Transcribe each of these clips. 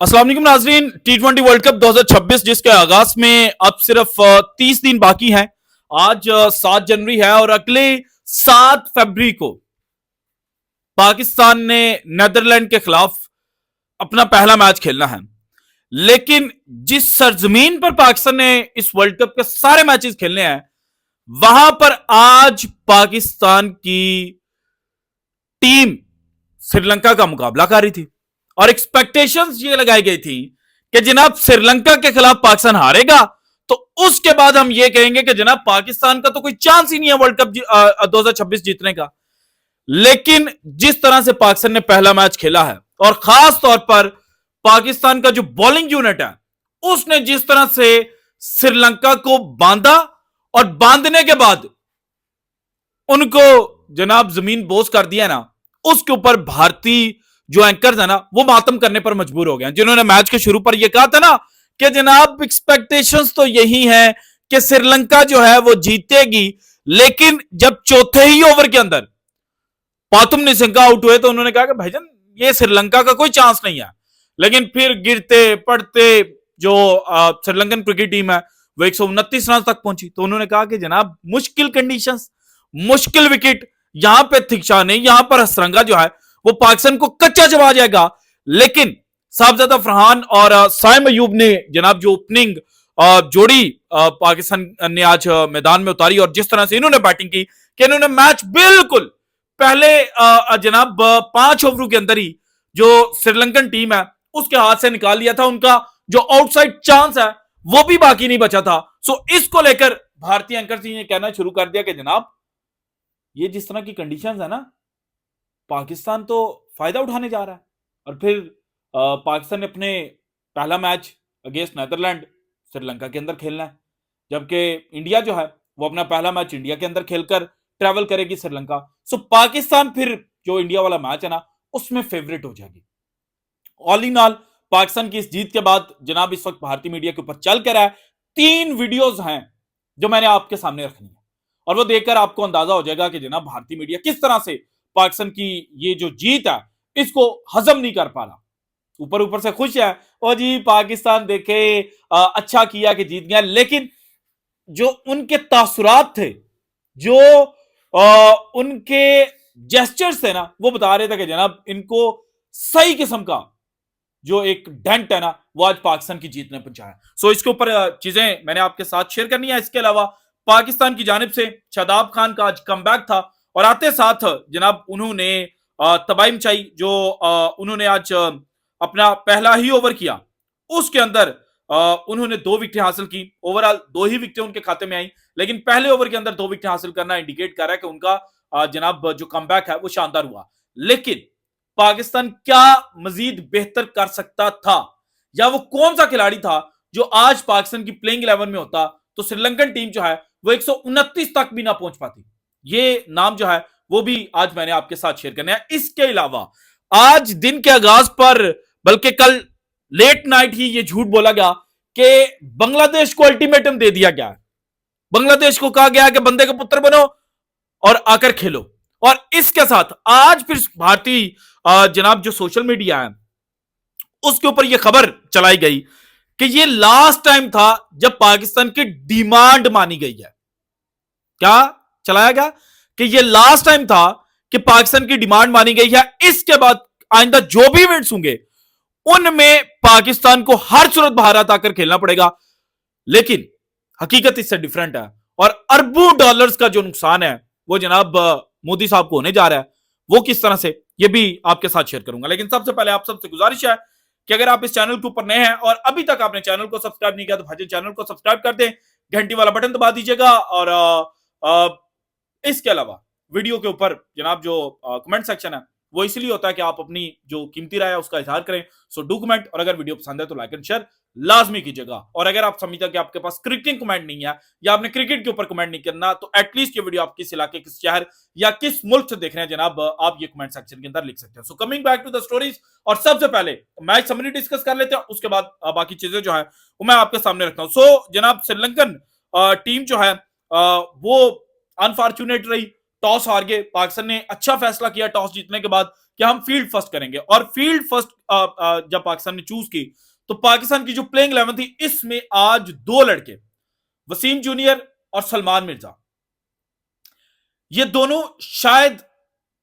अस्सलाम वालेकुम नाजरीन। T20 वर्ल्ड कप 2026 जिसके आगाज में अब सिर्फ 30 दिन बाकी हैं। आज 7 जनवरी है और अगले 7 फरवरी को पाकिस्तान ने नेदरलैंड के खिलाफ अपना पहला मैच खेलना है। लेकिन जिस सरजमीन पर पाकिस्तान ने इस वर्ल्ड कप के सारे मैचेस खेलने हैं, वहां पर आज पाकिस्तान की टीम श्रीलंका का मुकाबला कर रही थी और एक्सपेक्टेशंस ये लगाई गई थी कि जनाब श्रीलंका के खिलाफ पाकिस्तान हारेगा तो उसके बाद हम ये कहेंगे कि जनाब पाकिस्तान का तो कोई चांस ही नहीं है वर्ल्ड कप 2026 जीतने का। लेकिन जिस तरह से पाकिस्तान ने पहला मैच खेला है और खास तौर पर पाकिस्तान का जो बॉलिंग यूनिट है उसने जिस तरह से श्रीलंका को बांधा और बांधने के बाद उनको जनाब जमीन बोझ कर दिया ना, उसके ऊपर भारतीय जो एंकर्स है ना वो मातम करने पर मजबूर हो गए, जिन्होंने मैच के शुरू पर यह कहा था ना कि जनाब एक्सपेक्टेशंस तो यही है कि श्रीलंका जो है वो जीतेगी। लेकिन जब चौथे ही ओवर के अंदर पातुम निशंका आउट हुए तो उन्होंने कहा कि भाईजान ये श्रीलंका का कोई चांस नहीं है। लेकिन फिर गिरते पड़ते जो श्रीलंकन क्रिकेट टीम है वो 129 रन तक पहुंची तो उन्होंने कहा कि जनाब मुश्किल कंडीशंस, मुश्किल विकेट, यहां पे थिकशा नहीं, यहां पर हसरंगा जो है वो पाकिस्तान को कच्चा चबा जाएगा। लेकिन साहबजादा फरहान और साइम अयूब ने जनाब जो ओपनिंग जोड़ी पाकिस्तान ने आज मैदान में उतारी और जिस तरह से इन्होंने बैटिंग की कि इन्होंने मैच बिल्कुल पहले जनाब 5 ओवरों के अंदर ही जो श्रीलंकन टीम है उसके हाथ से निकाल लिया था। उनका जो आउटसाइड चांस है वो भी बाकी नहीं बचा था। सो इसको लेकर भारतीय एंकर ने कहना शुरू कर दिया कि जनाब ये जिस तरह की कंडीशंस है ना, पाकिस्तान तो फायदा उठाने जा रहा है। और फिर पाकिस्तान ने अपने पहला मैच अगेंस्ट नेदरलैंड श्रीलंका के अंदर खेलना है, जबकि इंडिया जो है वो अपना पहला मैच इंडिया के अंदर खेलकर ट्रैवल करेगी श्रीलंका। सो पाकिस्तान फिर जो इंडिया वाला मैच है ना उसमें फेवरेट हो जाएगी। ऑल इन ऑल पाकिस्तान की इस जीत के बाद जनाब इस वक्त भारतीय मीडिया के ऊपर चल कर है 3 वीडियोस हैं जो मैंने आपके सामने रखनी है और वो देखकर आपको अंदाजा हो जाएगा कि जनाब भारतीय मीडिया किस तरह से पाकिस्तान की ये जो जीत है इसको हजम नहीं कर पा रहा। ऊपर ऊपर से खुश है और जी पाकिस्तान देखे अच्छा किया कि जीत गया, लेकिन जो उनके तासुरात थे, जो उनके जेस्चर्स थे ना वो बता रहे थे कि जनाब इनको सही किस्म का जो एक डेंट है ना वो आज पाकिस्तान की जीत ने पहुंचाया। सो इसके ऊपर चीजें मैंने आपके साथ शेयर करनी है। इसके अलावा पाकिस्तान की जानिब से शादाब खान का आज कमबैक था और आते साथ जनाब उन्होंने तबाही मचाई। जो उन्होंने आज अपना पहला ही ओवर किया उसके अंदर उन्होंने 2 विकेटें हासिल की। ओवरऑल 2 ही विकेटें उनके खाते में आई, लेकिन पहले ओवर के अंदर 2 विकेटें हासिल करना इंडिकेट कर रहा है कि उनका जनाब जो कमबैक है वो शानदार हुआ। लेकिन पाकिस्तान क्या मजीद बेहतर कर सकता था, या वो कौन सा खिलाड़ी था जो आज पाकिस्तान की प्लेइंग 11 में होता तो श्रीलंकन टीम जो है वो 129 तक भी ना पहुंच पाती। ये नाम जो है वो भी आज मैंने आपके साथ शेयर करना है। इसके अलावा आज दिन के आगाज पर, बल्कि कल लेट नाइट ही ये झूठ बोला गया कि बांग्लादेश को अल्टीमेटम दे दिया गया है। बांग्लादेश को कहा गया कि बंदे के पुत्र बनो और आकर खेलो। और इसके साथ आज फिर भारतीय जनाब जो सोशल मीडिया है उसके ऊपर यह खबर चलाई गई कि यह लास्ट टाइम था जब पाकिस्तान की डिमांड मानी गई है। क्या चलाया गया कि यह लास्ट टाइम था कि पाकिस्तान की डिमांड मानी गई है। इसके बाद आइंदा जो भी इवेंट्स होंगे उनमें पाकिस्तान को हर सूरत भारत आकर खेलना पड़ेगा। लेकिन हकीकत इससे डिफरेंट है और अरबों डॉलर्स का जो नुकसान है वो जनाब मोदी साहब को होने जा रहा है। वो किस तरह से ये भी आपके साथ शेयर करूंगा। लेकिन सबसे पहले आप सबसे गुजारिश है कि अगर आप इस चैनल के ऊपर नए हैं और अभी तक आपने चैनल को सब्सक्राइब नहीं किया तो भाई चैनल को सब्सक्राइब कर दें, घंटी वाला बटन दबा दीजिएगा। और इसके अलावा वीडियो के ऊपर जनाब जो कमेंट सेक्शन है वो इसलिए होता है कि आप अपनी जो कीमती राय है उसका इजहार करें। सो डू कमेंट, और अगर वीडियो पसंद है तो लाइक एंड शेयर लाजमी कीजिएगा। और अगर आप समझते हैं कि आपके पास क्रिकेट कमेंट नहीं है या आपने क्रिकेट के ऊपर कमेंट नहीं करना तो एटलीस्ट ये वीडियो आप किस इलाके, किस शहर या किस मुल्क से देख रहे हैं जनाब आप ये कमेंट सेक्शन के अंदर लिख सकते हैं। So coming back to the stories, और सबसे पहले मैच समरी डिस्कस कर लेते हैं, उसके बाद बाकी चीजें जो है वो मैं आपके सामने रखता हूं। सो जनाब श्रीलंकन टीम जो है वो अनफॉर्चुनेट रही, टॉस हार गए। पाकिस्तान ने अच्छा फैसला किया टॉस जीतने के बाद कि हम फील्ड फर्स्ट करेंगे, और फील्ड फर्स्ट जब पाकिस्तान ने चूज की तो पाकिस्तान की जो प्लेइंग 11 थी, इसमें आज दो लड़के, वसीम जूनियर और सलमान मिर्जा, ये दोनों शायद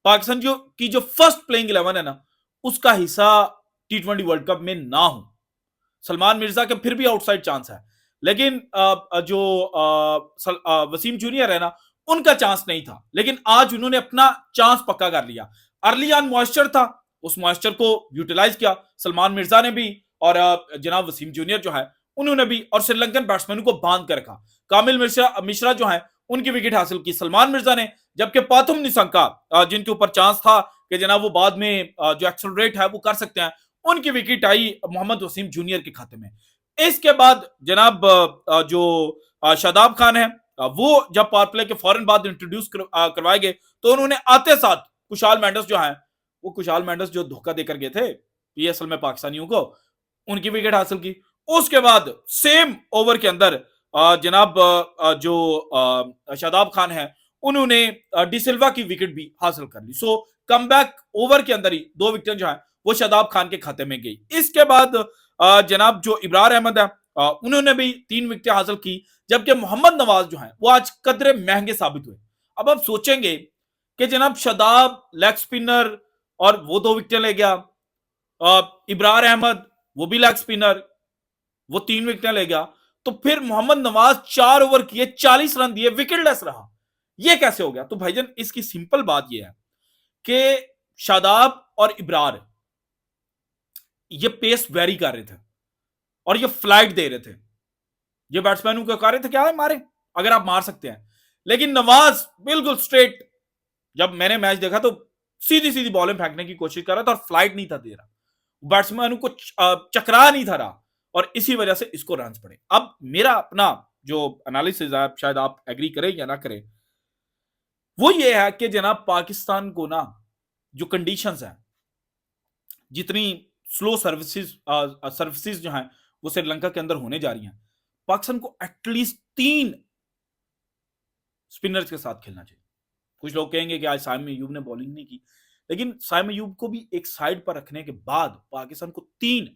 पाकिस्तान जो फर्स्ट प्लेइंग 11 है ना, उसका हिस्सा T20 वर्ल्ड कप में ना हो। सलमान मिर्जा के फिर भी आउटसाइड चांस है, लेकिन वसीम जूनियर है ना, उनका चांस नहीं था, लेकिन आज उन्होंने अपना चांस पक्का कर लिया। अर्ली ऑन मॉइस्चर था, उस मॉइस्चर को यूटिलाइज किया सलमान मिर्जा ने भी, और जनाब वसीम जूनियर जो है उन्होंने भी, और श्रीलंकन बैट्समैनों को बांध कर रखा। कामिल मिश्रा जो है उनकी विकेट हासिल की सलमान मिर्जा ने, जबकि पाथुम निशंका जिनके ऊपर चांस था कि जनाब वो बाद में जो एक्सेलरेट है वो कर सकते हैं, उनकी विकेट आई मोहम्मद वसीम जूनियर के खाते में। इसके बाद जनाब जो शादाब खान है, वो जब पावर प्ले के फौरन बाद इंट्रोड्यूस करवाए गए, तो उन्होंने आते साथ कुशाल मेंडिस जो है, वो कुशाल मेंडिस जो धोखा देकर गए थे पीएसएल में पाकिस्तानियों को, उनकी विकेट हासिल की। उसके बाद सेम ओवर के अंदर जनाब जो शादाब खान है, उन्होंने डिसिल्वा की विकेट भी हासिल कर ली। सो कमबैक ओवर के अंदर ही दो विकेट जो है वो शादाब खान के खाते में गई। इसके बाद जनाब जो इब्रार अहमद है, उन्होंने भी 3 विकेटें हासिल की, जबकि मोहम्मद नवाज जो है वो आज कदरे महंगे साबित हुए। अब आप सोचेंगे कि जनाब शादाब लेग स्पिनर और वो 2 विकेटें ले गया, इब्रार अहमद वो भी लेग स्पिनर, वो 3 विकेटें ले गया, तो फिर मोहम्मद नवाज 4 ओवर किए, 40 रन दिए, विकेटलेस रहा। ये कैसे हो गया? तो भाईजान इसकी सिंपल बात ये है कि शादाब और इब्रार ये पेस वेरी कर रहे थे और ये फ्लाइट दे रहे थे। ये बैट्समैनों का कार्य था क्या है, मारे अगर आप मार सकते हैं, लेकिन नवाज बिल्कुल स्ट्रेट, जब मैंने मैच देखा तो सीधी सीधी बॉलें फेंकने की कोशिश कर रहा था और फ्लाइट नहीं था दे रहा, बैट्समैनों को चकरा नहीं था रहा, और इसी वजह से इसको रन पड़े। अब मेरा अपना जो एनालिसिस है, शायद आप एग्री करें या ना करें, वो ये है कि जनाब पाकिस्तान को ना जो कंडीशंस है, जितनी स्लो सर्विसेज जो हैं वो श्रीलंका के अंदर होने जा रही हैं, पाकिस्तान को एटलीस्ट 3 स्पिनर्स के साथ खेलना चाहिए। कुछ लोग कहेंगे कि आज साइम अयूब ने बॉलिंग नहीं की, लेकिन साइम अयूब को भी एक साइड पर रखने के बाद पाकिस्तान को 3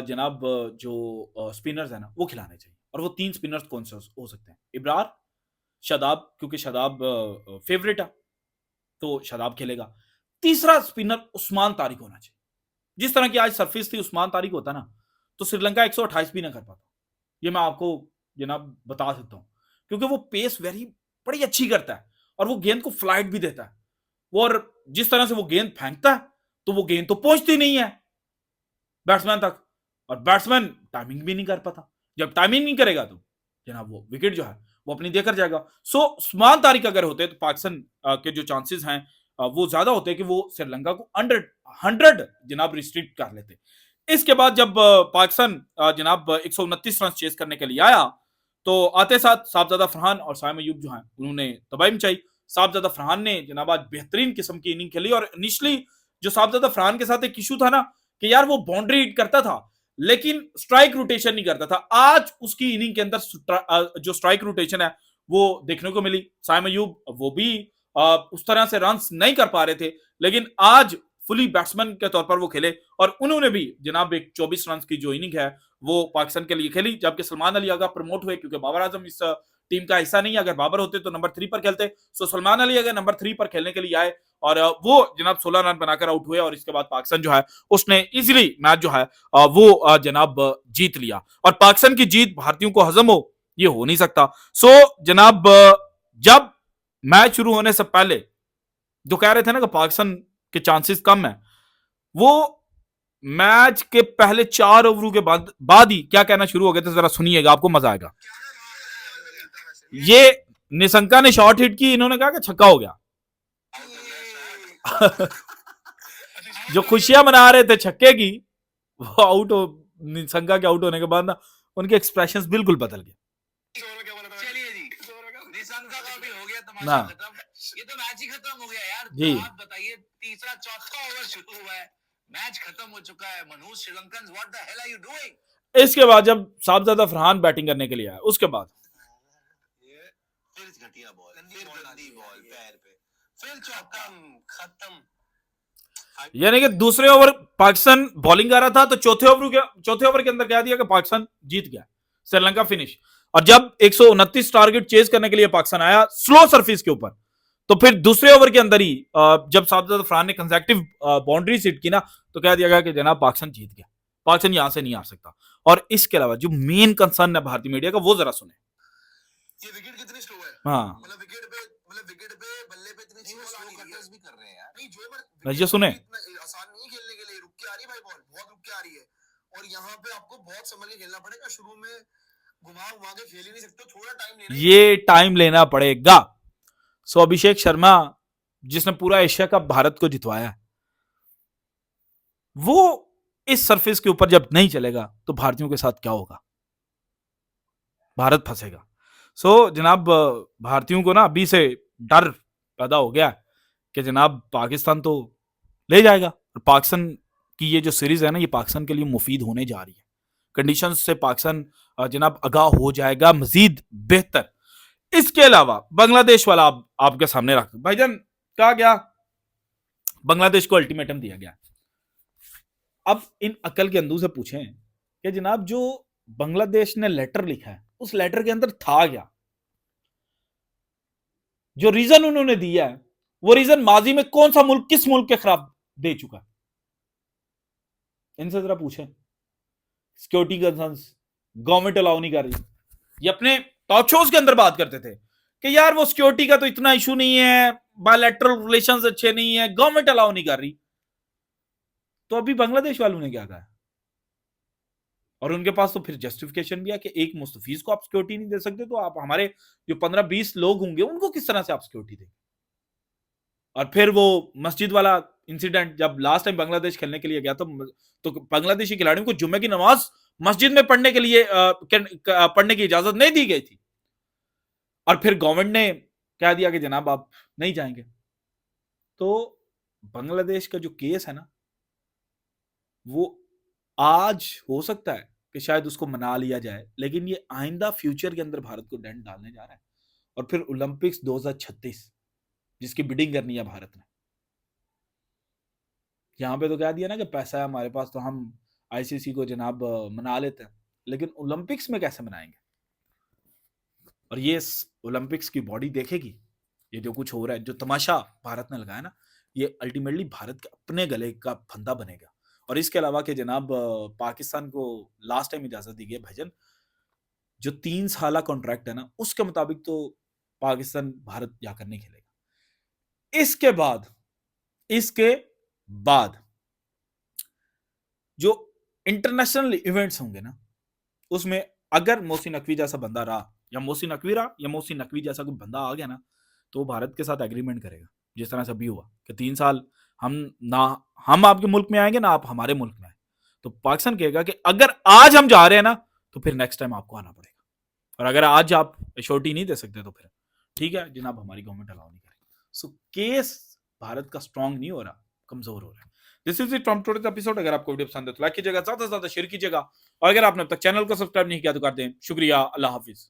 जनाब जो स्पिनर्स है ना वो खिलाने चाहिए। और वो 3 स्पिनर्स कौन से हो सकते हैं? इब्रार, शादाब, क्योंकि शादाब फेवरेट है तो शादाब खेलेगा। तीसरा स्पिनर उस्मान तारिक होना चाहिए। जिस तरह की आज सरफेस थी, उस्मान तारिक होता ना तो श्रीलंका 128 भी ना कर पाता। ये मैं आपको जनाब बता सकता हूं, क्योंकि वो पेस बड़ी अच्छी करता है और वो गेंद को फ्लाइट भी देता है, और जिस तरह से वो गेंद फेंकता है तो वो गेंद तो पहुंचती नहीं है बैट्समैन तक, और बैट्समैन टाइमिंग भी नहीं कर पाता। जब टाइमिंग नहीं करेगा तो जनाब वो विकेट जो है वो अपनी देकर जाएगा। सो उस्मान तारिक अगर होते तो पाकिस्तान के जो चांसेस हैं वो ज्यादा होते कि वो श्रीलंका को 100 जनाब रिस्ट्रिक्ट कर लेते। इसके बाद जब पाकिस्तान जनाब 129 रन चेस करने के लिए आया, तो आते साथ साहबजादा फरहान और साइम अयूब जो हैं उन्होंने तबाही मचाई। साहबजादा फरहान ने जनाब आज बेहतरीन किस्म की इनिंग खेली, और इनिशियली जो साहबजादा फरहान के साथ एक इशू था ना कि यार वो बाउंड्री हिट करता था लेकिन स्ट्राइक रोटेशन नहीं करता था, आज उसकी इनिंग के अंदर जो स्ट्राइक रोटेशन है वो देखने को मिली। साइम अयूब वो भी उस तरह से रन नहीं कर पा रहे थे, लेकिन आज फुली बैट्समैन के तौर पर वो खेले और उन्होंने भी जनाब एक 24 रन की जो इनिंग है वो पाकिस्तान के लिए खेली। जबकि सलमान अली अगर प्रमोट हुए, क्योंकि बाबर आजम इस टीम का हिस्सा नहीं है, अगर बाबर होते तो नंबर 3 पर खेलते, सो सलमान अली अगर नंबर 3 पर खेलने के लिए आए और वो जनाब 16 रन बनाकर आउट हुए, और इसके बाद पाकिस्तान जो है उसने इजीली मैच जो है वो जनाब जीत लिया। और पाकिस्तान की जीत भारतीयों को हजम हो, ये हो नहीं सकता। सो जनाब जब मैच शुरू होने से पहले जो कह रहे थे ना कि पाकिस्तान के चांसेस कम है, वो मैच के पहले 4 ओवरों के बाद ही क्या कहना शुरू हो गया था, जरा सुनिएगा, आपको मजा आएगा। ये निशंका ने शॉट हिट की, इन्होंने कहा कि छक्का हो गया। जो खुशियां मना रहे थे छक्के की, वो आउट हो, निशंका के आउट होने के बाद ना उनके एक्सप्रेशंस बिल्कुल बदल गए। चलिए जी, निशंका का भी हो गया तमाशा ना खत्म, ये तो मैच ही खत्म हो गया यार। जी। आप बताइए, तीसरा चौथा ओवर शुरू हुआ है, मैच खत्म हो चुका है। मनहूस Sri Lankan, what the hell are you doing? इसके बाद जब साहबजादा फरहान बैटिंग करने के लिए आया, उसके बाद घटिया बॉल, फिर गंदी बॉल पैर पे, फिर चौका खत्म। यानी कि दूसरे ओवर पाकिस्तान बॉलिंग कर रहा था तो चौथे ओवर के अंदर कह दिया कि पाकिस्तान जीत गया, श्रीलंका फिनिश। और जब 129 टारगेट चेज करने के लिए पाकिस्तान आया स्लो सरफेस के ऊपर, तो फिर दूसरे ओवर के अंदर ही जब साजिद अफरान ने कंसेक्टिव बाउंड्री हिट की ना, तो कह दिया गया कि जनाब पाकिस्तान जीत गया, पाकिस्तान यहां से नहीं आ सकता। और इसके अलावा जो मेन कंसर्न है भारतीय मीडिया का, वो जरा सुने। ये विकेट कितनी स्लो है, हाँ, मतलब विकेट पे बल्ले पे इतनी स्लो कटर्स भी कर रहे हैं यार। नहीं जो ये सुने, आसान नहीं खेलने के लिए, रुक के आ रही भाई बॉल, बहुत रुक के आ रही है। और यहाँ पे आपको बहुत समझ के खेलना पड़ेगा, शुरू में घुमा घुमा के खेल ही नहीं सकते, थोड़ा टाइम लेना, ये टाइम लेना पड़ेगा। सो अभिषेक शर्मा जिसने पूरा एशिया कप भारत को जितवाया है, वो इस सरफेस के ऊपर जब नहीं चलेगा तो भारतीयों के साथ क्या होगा, भारत फंसेगा। सो जनाब भारतीयों को ना अभी से डर पैदा हो गया कि जनाब पाकिस्तान तो ले जाएगा, और पाकिस्तान की ये जो सीरीज है ना, ये पाकिस्तान के लिए मुफीद होने जा रही है। कंडीशंस से पाकिस्तान जनाब आगाह हो जाएगा मजीद बेहतर। इसके अलावा बांग्लादेश वाला आपके सामने रख भाईजान, कहा गया बांग्लादेश को अल्टीमेटम दिया गया। अब इन अकल के अंदू से पूछें कि जनाब जो बांग्लादेश ने लेटर लिखा है, उस लेटर के अंदर था क्या? जो रीजन उन्होंने दिया है, वो रीजन माजी में कौन सा मुल्क किस मुल्क के खिलाफ दे चुका है? इनसे जरा पूछें। सिक्योरिटी कंसर्न्स गवर्नमेंट अलाउ नहीं कर रही। ये अपने टॉक शोज के अंदर बात करते थे कि यार वो सिक्योरिटी का तो इतना इशू नहीं है, बायलैटरल रिलेशंस अच्छे नहीं है, गवर्नमेंट अलाउ नहीं कर रही। तो अभी बांग्लादेश वालों ने क्या कहा? और उनके पास तो फिर जस्टिफिकेशन भी है कि एक मुस्तफीज को आप सिक्योरिटी नहीं दे सकते, तो आप हमारे जो 15-20 लोग होंगे उनको किस तरह से आप सिक्योरिटी देंगे? और फिर वो मस्जिद वाला इंसिडेंट, जब लास्ट टाइम बांग्लादेश खेलने के लिए गया तो बांग्लादेशी खिलाड़ियों को जुम्मे की नमाज मस्जिद में पढ़ने के लिए पढ़ने की इजाजत नहीं दी गई थी, और फिर गवर्नमेंट ने कह दिया कि जनाब आप नहीं जाएंगे। तो बांग्लादेश का जो केस है ना, वो आज हो सकता है कि शायद उसको मना लिया जाए, लेकिन ये आइंदा फ्यूचर के अंदर भारत को डेंट डालने जा रहा है। और फिर ओलंपिक्स 2036 जिसकी बिडिंग करनी है भारत ने, यहां पे तो कह दिया ना कि पैसा है हमारे पास तो हम आईसीसी को जनाब मना लेते हैं, लेकिन ओलंपिक्स में कैसे मनाएंगे? और ये ओलंपिक्स की बॉडी देखेगी ये जो कुछ हो रहा है, जो तमाशा भारत ने लगाया ना, ये अल्टीमेटली भारत के अपने गले का फंदा बनेगा। और इसके अलावा कि जनाब पाकिस्तान को लास्ट टाइम इजाजत दी गई भाईजान, जो 3 साल कॉन्ट्रैक्ट है ना, उसके मुताबिक तो पाकिस्तान भारत जाकर नहीं खेलेगा। इसके बाद जो इंटरनेशनल इवेंट्स होंगे ना, उसमें अगर मोहसिन नकवी जैसा बंदा रहा, या मोहसिन नकवी रहा, या मोहसिन नकवी जैसा कोई बंदा आ गया ना, तो वो भारत के साथ एग्रीमेंट करेगा, जिस तरह से अभी हुआ कि 3 साल हम आपके मुल्क में आएंगे ना आप हमारे मुल्क में आए। तो पाकिस्तान कहेगा कि अगर आज हम जा रहे हैं ना, तो फिर नेक्स्ट टाइम आपको आना पड़ेगा, और अगर आज आप एश्योरिटी नहीं दे सकते तो फिर ठीक है जनाब, हमारी गवर्नमेंट अलाउ नहीं करेगी। सो केस भारत का स्ट्रांग नहीं हो रहा, कमजोर हो रहा है। This is it from today's episode. अगर आपको वीडियो पसंद है तो लाइक कीजिएगा, ज्यादा से ज्यादा शेयर कीजिएगा, और अगर आपने अब तक चैनल को सब्सक्राइब नहीं किया तो कर दें। शुक्रिया, अल्लाह हाफिज।